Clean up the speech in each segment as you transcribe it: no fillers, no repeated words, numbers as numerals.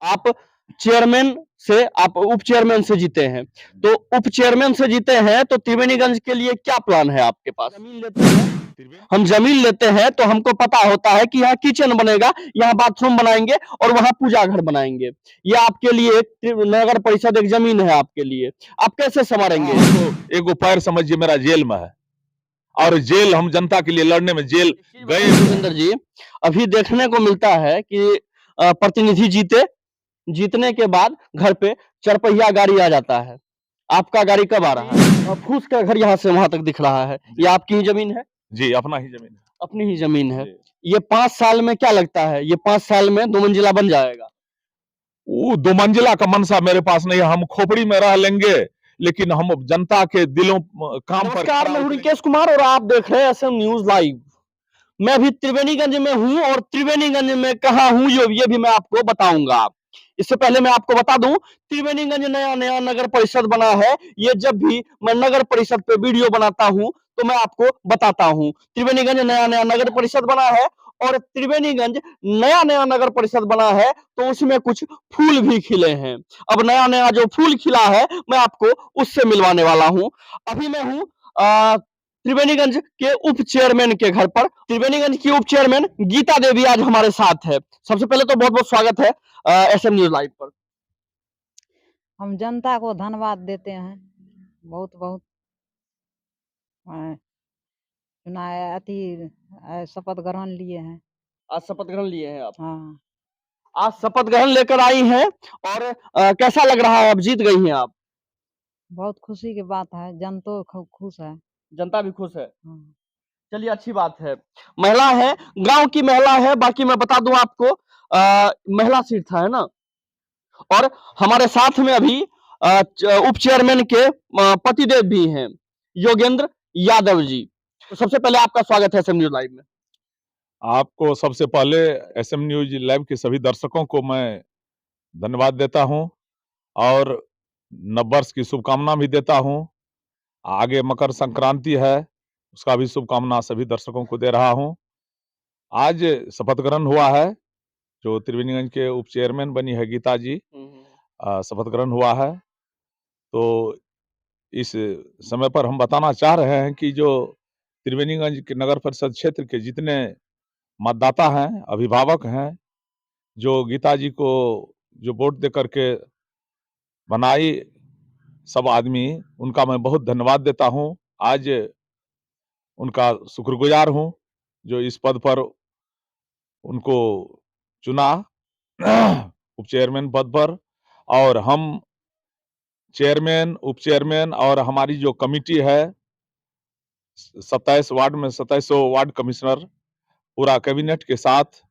आप चेयरमैन से आप उप चेयरमैन से जीते हैं, तो उप चेयरमैन से जीते हैं तो त्रिवेणीगंज के लिए क्या प्लान है आपके पास? जमीन लेते हैं, हम जमीन लेते हैं तो हमको पता होता है कि यहाँ किचन बनेगा, यहाँ बाथरूम बनाएंगे और वहां पूजा घर बनाएंगे। ये आपके लिए एक नगर परिषद एक जमीन है आपके लिए, आप कैसे संवारेंगे? तो एक पैर समझिए मेरा जेल में है, और जेल हम जनता के लिए लड़ने में जेल गए। योगेंद्र जी, अभी देखने को मिलता है कि प्रतिनिधि जीतने के बाद घर पे चरपहिया गाड़ी आ जाता है। आपका गाड़ी कब आ रहा है? फूस का घर यहाँ से वहां तक दिख रहा है। ये आपकी ही जमीन है? जी, अपना ही जमीन है। अपनी ही जमीन है। ये 5 साल में क्या लगता है, ये 5 साल में 2 मंजिला बन जाएगा? वो 2 मंजिला का मनसा मेरे पास नहीं है। हम खोपड़ी में रह लेंगे, लेकिन हम जनता के दिलों काम पर। नमस्कार, मैं हूं रिकेश कुमार और आप देख रहे हैं एसएम न्यूज लाइव। मैं अभी त्रिवेणीगंज में हूं और त्रिवेणीगंज में कहां हूं ये भी मैं आपको बताऊंगा। इससे पहले मैं आपको बता दूं, त्रिवेणीगंज नया नगर परिषद बना है। ये जब भी मैं नगर परिषद पे वीडियो बनाता हूं तो मैं आपको बताता हूं। त्रिवेणीगंज नया नगर परिषद बना है और त्रिवेणीगंज नया नगर परिषद बना है तो उसमें कुछ फूल भी खिले हैं। अब नया जो फूल खिला है मैं आपको उससे मिलवाने वाला हूं। अभी मैं हूं त्रिवेणीगंज के उप चेयरमैन के घर पर। त्रिवेणीगंज की उप चेयरमैन गीता देवी आज हमारे साथ है। सबसे पहले तो बहुत बहुत स्वागत है एसएम न्यूज लाइव पर। हम जनता को धन्यवाद देते हैं, बहुत बहुत शपथ ग्रहण लिए हैं। आज शपथ ग्रहण लिए हैं आप? हाँ, आज शपथ ग्रहण लेकर आई हैं और कैसा लग रहा है? अब जीत गई हैं आप? बहुत खुशी की बात है, जनता खुश है। जनता भी खुश है? हाँ। चलिए, अच्छी बात है। महिला है, गांव की महिला है। बाकी मैं बता दूं आपको, महिला सीट था, है ना? और हमारे साथ में अभी उप चेयरमैन के पतिदेव भी हैं, योगेंद्र यादव जी। तो सबसे पहले आपका स्वागत है एसएम न्यूज लाइव में। आपको सबसे पहले एसएम न्यूज लाइव के सभी दर्शकों को मैं धन्यवाद देता हूं और नववर्ष की शुभकामना भी देता हूं। आगे मकर संक्रांति है, उसका भी शुभकामना सभी दर्शकों को दे रहा हूं। आज शपथ ग्रहण हुआ है, जो त्रिवेणीगंज के उप चेयरमैन बनी है गीता जी, शपथ ग्रहण हुआ है। तो इस समय पर हम बताना चाह रहे हैं कि जो त्रिवेणीगंज के नगर परिषद क्षेत्र के जितने मतदाता हैं, अभिभावक हैं, जो गीता जी को जो वोट दे करके बनाई, सब आदमी, उनका मैं बहुत धन्यवाद देता हूं। आज उनका शुक्रगुजार हूं जो इस पद पर उनको चुना उप चेयरमैन पद पर। और हम चेयरमैन, उप चेयरमैन और हमारी जो कमिटी है 27 वार्ड में 2700 वार्ड कमिश्नर, पूरा कैबिनेट के साथ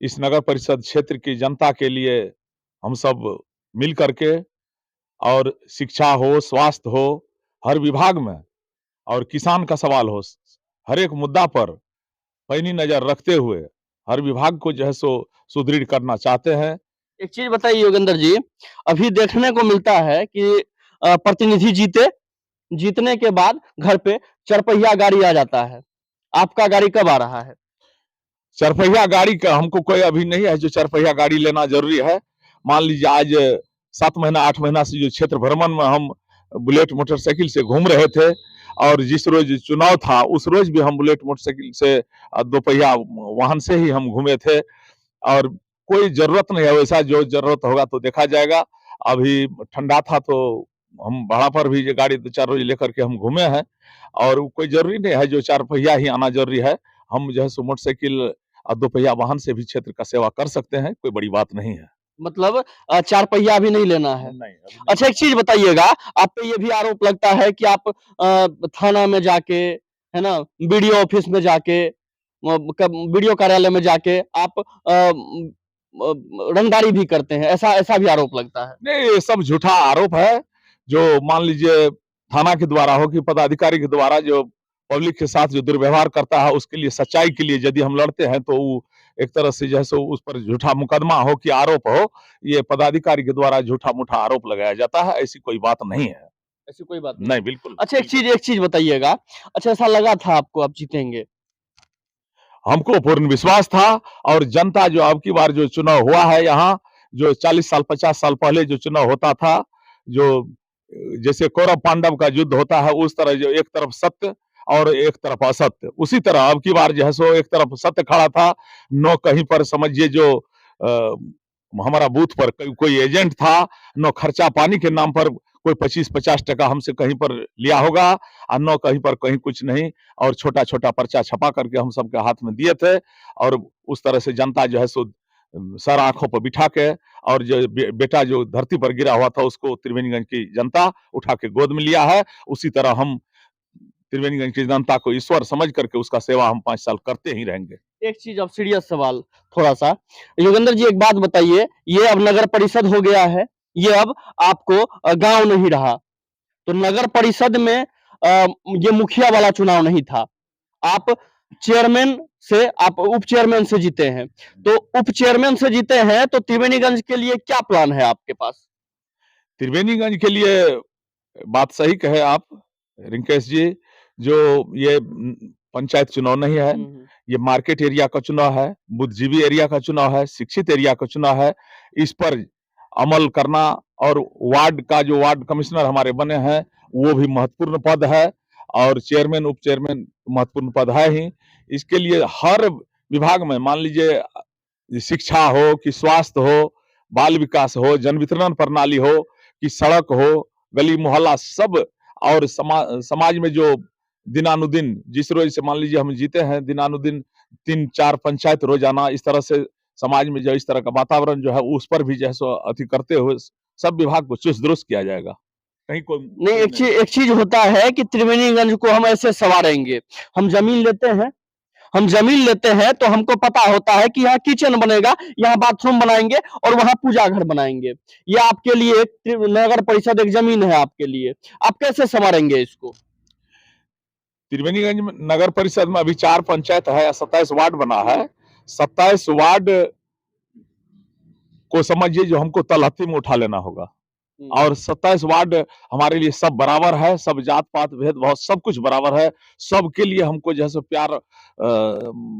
इस नगर परिषद क्षेत्र की जनता के लिए हम सब मिल करके, और शिक्षा हो, स्वास्थ्य हो, हर विभाग में, और किसान का सवाल हो, हर एक मुद्दा पर पैनी नजर रखते हुए हर विभाग को जो है सो सुदृढ़ करना चाहते हैं। एक चीज बताइए योगेंद्र जी, अभी देखने को मिलता है कि प्रतिनिधि जीतने के बाद घर पे चरपहिया गाड़ी आ जाता है। आपका गाड़ी कब आ रहा है? चरपहिया गाड़ी का हमको कोई अभी नहीं है जो चरपहिया गाड़ी लेना जरूरी है। मान लीजिए आज 7 महीना 8 महीना से जो क्षेत्र भ्रमण में हम बुलेट मोटरसाइकिल से घूम रहे थे, और जिस रोज चुनाव था उस रोज भी हम बुलेट मोटरसाइकिल से दोपहिया वाहन से ही हम घूमे थे। और कोई जरूरत नहीं है वैसा, जो जरूरत होगा तो देखा जाएगा। अभी ठंडा था तो हम भाड़ा पर भी ये गाड़ी 2-4 रोज लेकर के हम घूमे हैं, और कोई जरूरी नहीं है जो 4 पहिया ही आना जरूरी है। हम जो है सो मोटरसाइकिल और 2 पहिया वाहन से भी क्षेत्र का सेवा कर सकते हैं, कोई बड़ी बात नहीं है। मतलब 4 पहिया भी नहीं लेना है? नहीं, नहीं। अच्छा, एक चीज बताइएगा, आप पे ये भी आरोप लगता है कि आप थाना में जाके, है ना, बीडीओ ऑफिस में जाके, बीडीओ कार्यालय में जाके आप रंगदारी भी करते हैं, ऐसा ऐसा भी आरोप लगता है? नहीं, ये सब झूठा आरोप है। जो मान लीजिए थाना के द्वारा हो कि पदाधिकारी के द्वारा जो पब्लिक के साथ जो दुर्व्यवहार करता है, उसके लिए, सच्चाई के लिए यदि हम लड़ते हैं तो वो एक तरह से जो है सो उस पर झूठा मुकदमा हो कि आरोप हो, ये पदाधिकारी के द्वारा झूठा मूठा आरोप लगाया जाता है। ऐसी कोई बात नहीं है। ऐसी कोई बात नहीं, बिल्कुल। अच्छा, एक चीज बताइएगा, अच्छा ऐसा लगा था आपको आप जीतेंगे? हमको पूर्ण विश्वास था, और जनता जो अब की बार जो चुनाव हुआ है यहाँ, जो 40 साल 50 साल पहले जो चुनाव होता था, जो जैसे कौरव पांडव का युद्ध होता है, उस तरह जो एक तरफ सत्य और एक तरफ असत्य, उसी तरह अब की बार जो है सो एक तरफ सत्य खड़ा था। न कहीं पर समझिए जो हमारा बूथ पर कोई एजेंट था, न खर्चा पानी के नाम पर कोई 25-50 टका हमसे कहीं पर लिया होगा, और न कहीं पर कहीं कुछ नहीं, और छोटा छोटा पर्चा छपा करके हम सबके हाथ में दिए थे। और उस तरह से जनता जो है सो सर आंखों पर बिठा के, और जो बेटा जो धरती पर गिरा हुआ था उसको त्रिवेणीगंज की जनता उठा के गोद में लिया है। उसी तरह हम त्रिवेणीगंज की जनता को ईश्वर समझ करके उसका सेवा हम 5 साल करते ही रहेंगे। एक चीज, अब सीरियस सवाल थोड़ा सा, योगेंद्र जी एक बात बताइए, ये अब नगर परिषद हो गया है, ये अब आपको गांव नहीं रहा, तो नगर परिषद में ये मुखिया वाला चुनाव नहीं था, आप चेयरमैन से, आप उप चेयरमैन से जीते हैं, तो उप चेयरमैन से जीते हैं तो त्रिवेणीगंज के लिए क्या प्लान है आपके पास? त्रिवेणीगंज के लिए बात सही कहे आप रिंकेश जी, जो ये पंचायत चुनाव नहीं है, ये मार्केट एरिया का चुनाव है, बुद्धिजीवी एरिया का चुनाव है, शिक्षित एरिया का चुनाव है। इस पर अमल करना, और वार्ड का जो वार्ड कमिश्नर हमारे बने हैं वो भी महत्वपूर्ण पद है, और चेयरमैन उप चेयरमैन महत्वपूर्ण पद है ही। इसके लिए हर विभाग में, मान लीजिए शिक्षा हो कि स्वास्थ्य हो, बाल विकास हो, जन वितरण प्रणाली हो कि सड़क हो, गली मोहल्ला सब, और समाज में जो दिनानुदिन जिस रोज से मान लीजिए हम जीते हैं, दिनानुदिन 3-4 पंचायत रोजाना, इस तरह से समाज में जो इस तरह का वातावरण जो है उस पर भी जो है सो अति करते हुए सब विभाग को चुस्त दुरुस्त किया जाएगा। कहीं कोई नहीं, एक चीज होता है कि त्रिवेणीगंज को हम ऐसे संवारेंगे, हम जमीन लेते हैं तो हमको पता होता है कि यहाँ किचन बनेगा, यहाँ बाथरूम बनाएंगे और वहां पूजा घर बनाएंगे। ये आपके लिए नगर परिषद एक जमीन है आपके लिए, आप कैसे संवारेंगे इसको? त्रिवेणीगंज में नगर परिषद में अभी 4 पंचायत है, 27 वार्ड बना है। 27 वार्ड को समझिए जो हमको तलहथी में उठा लेना होगा, और 27 वार्ड हमारे लिए सब बराबर है, सब जात पात भेदभाव सब कुछ बराबर है, सबके लिए हमको जैसे प्यार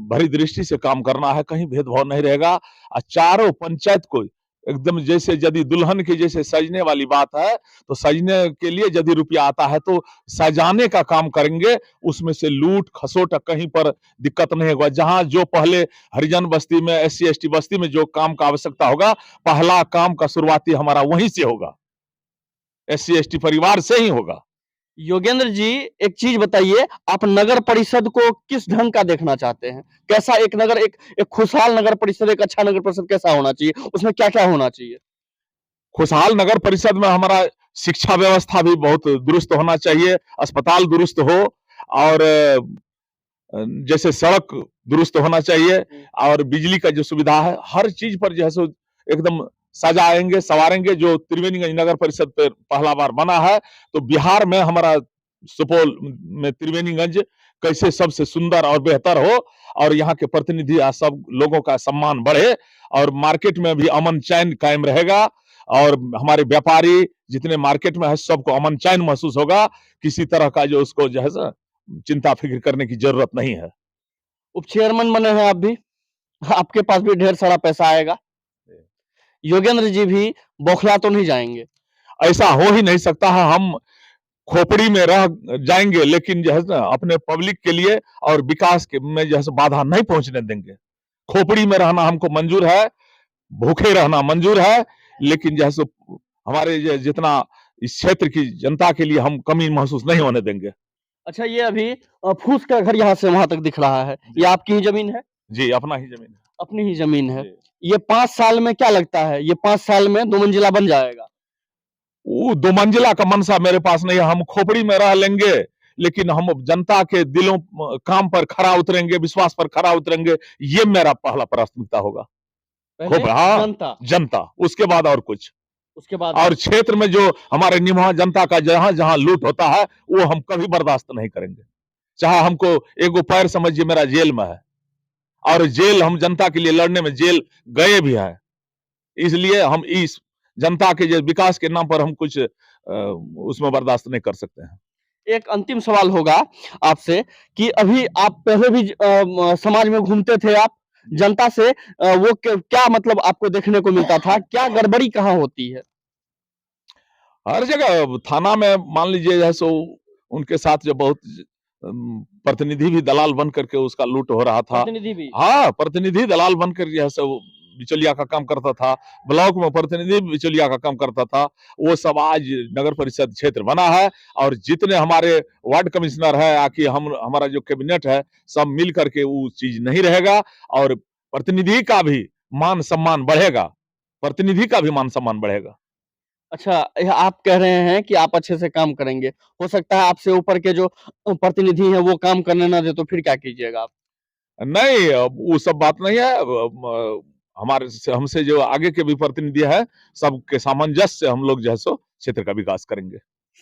भरी दृष्टि से काम करना है, कहीं भेदभाव नहीं रहेगा। और चारों पंचायत को एकदम जैसे यदि दुल्हन की जैसे सजने वाली बात है, तो सजने के लिए यदि रुपया आता है तो सजाने का काम करेंगे, उसमें से लूट खसोट कहीं पर दिक्कत नहीं होगा। जहां जो पहले हरिजन बस्ती में, SC ST बस्ती में जो काम का आवश्यकता होगा, पहला काम का शुरुआती हमारा वहीं से होगा, SC ST परिवार से ही होगा। योगेंद्र जी एक चीज बताइए, आप नगर परिषद को किस ढंग का देखना चाहते हैं? कैसा एक खुशहाल नगर परिषद, एक अच्छा नगर परिषद कैसा होना चाहिए, उसमें क्या क्या होना चाहिए? खुशहाल नगर परिषद में हमारा शिक्षा व्यवस्था भी बहुत दुरुस्त होना चाहिए, अस्पताल दुरुस्त हो, और जैसे सड़क दुरुस्त होना चाहिए, और बिजली का जो सुविधा है, हर चीज पर जो है सो एकदम सजाएंगे संवारेंगे। जो त्रिवेणीगंज नगर परिषद पर पहला बार बना है, तो बिहार में हमारा सुपौल में त्रिवेणीगंज कैसे सबसे सुंदर और बेहतर हो, और यहाँ के प्रतिनिधि सब लोगों का सम्मान बढ़े, और मार्केट में भी अमन चैन कायम रहेगा, और हमारे व्यापारी जितने मार्केट में है सबको अमन चैन महसूस होगा। किसी तरह का जो उसको जो है चिंता फिक्र करने की जरूरत नहीं है। उप चेयरमैन बने हैं आप भी, आपके पास भी ढेर सारा पैसा आएगा, योगेंद्र जी भी बौखला तो नहीं जाएंगे? ऐसा हो ही नहीं सकता है, हम खोपड़ी में रह जाएंगे, लेकिन जो है ना अपने पब्लिक के लिए और विकास के में जो है बाधा नहीं पहुंचने देंगे। खोपड़ी में रहना हमको मंजूर है, भूखे रहना मंजूर है, लेकिन जो है हमारे जितना इस क्षेत्र की जनता के लिए हम कमी महसूस नहीं होने देंगे। अच्छा, ये अभी फूस का घर यहाँ से वहां तक दिख रहा है, ये आपकी ही जमीन है? जी, अपना ही जमीन है। अपनी ही जमीन है। ये 5 साल में क्या लगता है, ये 5 साल में 2 मंजिला बन जाएगा? वो 2 मंजिला का मनसा मेरे पास नहीं है, हम खोपड़ी में रह लेंगे, लेकिन हम जनता के दिलों काम पर खरा उतरेंगे, विश्वास पर खरा उतरेंगे, ये मेरा पहला प्राथमिकता होगा। जनता, जनता, उसके बाद और कुछ, उसके बाद और क्षेत्र में जो हमारे निमहा जनता का जहां जहां लूट होता है वो हम कभी बर्दाश्त नहीं करेंगे। चाहे हमको एगो पैर समझिए मेरा जेल में है, और जेल हम जनता के लिए लड़ने में जेल गए भी है, इसलिए हम इस जनता के विकास के नाम पर हम कुछ उसमें बर्दाश्त नहीं कर सकते हैं। एक अंतिम सवाल होगा आपसे कि अभी आप पहले भी समाज में घूमते थे आप, जनता से वो क्या मतलब आपको देखने को मिलता था, क्या गड़बड़ी कहाँ होती है? हर जगह थाना में मान लीजिए है सो उनके साथ जो बहुत प्रतिनिधि भी दलाल बन करके उसका लूट हो रहा था। प्रतिनिधि भी हाँ, प्रतिनिधि दलाल बन कर जो है सो बिचौलिया का काम करता था। ब्लॉक में प्रतिनिधि बिचौलिया का काम करता था। वो सब आज नगर परिषद क्षेत्र बना है और जितने हमारे वार्ड कमिश्नर है आकि हमारा जो कैबिनेट है सब मिल करके वो चीज नहीं रहेगा और प्रतिनिधि का भी मान सम्मान बढ़ेगा। प्रतिनिधि का भी मान सम्मान बढ़ेगा। अच्छा, आप कह रहे हैं कि आप अच्छे से काम करेंगे। हो सकता है आपसे ऊपर के जो प्रतिनिधि हैं वो काम करने ना दे तो फिर क्या कीजिएगा आप? नहीं, वो सब बात नहीं है। हमारे से हमसे जो आगे के भी प्रतिनिधि है, सबके सामंजस्य से हम लोग जो है सो क्षेत्र का विकास करेंगे।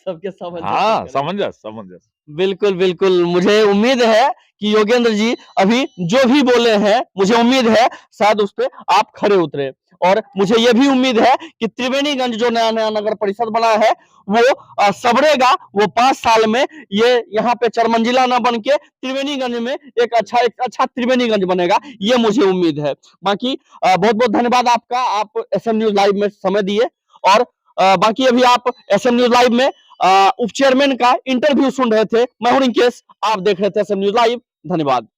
सबके सामंजस्य हाँ, करेंगे। सामंजस्य। बिल्कुल, बिल्कुल। मुझे उम्मीद है कि योगेंद्र जी अभी जो भी बोले हैं, मुझे उम्मीद है शायद उस पे आप खरे उतरे और मुझे ये भी उम्मीद है कि त्रिवेणीगंज जो नया-नया नगर परिषद बना है, वो संवरेगा। वो 5 साल में ये यहाँ पे चरमंजिला ना बन के त्रिवेणीगंज में एक अच्छा त्रिवेणीगंज बनेगा, ये मुझे उम्मीद है। बाकी बहुत-बहुत धन्यवाद आपका, आप एसएम न्यूज़ लाइव में समय दिए और बाकी अभी आप एसएम न्यूज़ लाइव में उप चेयरमैन का इंटरव्यू सुन रहे थे। मैं हूं रिंकेश, आप देख रहे थे एसएम न्यूज़ लाइव। धन्यवाद।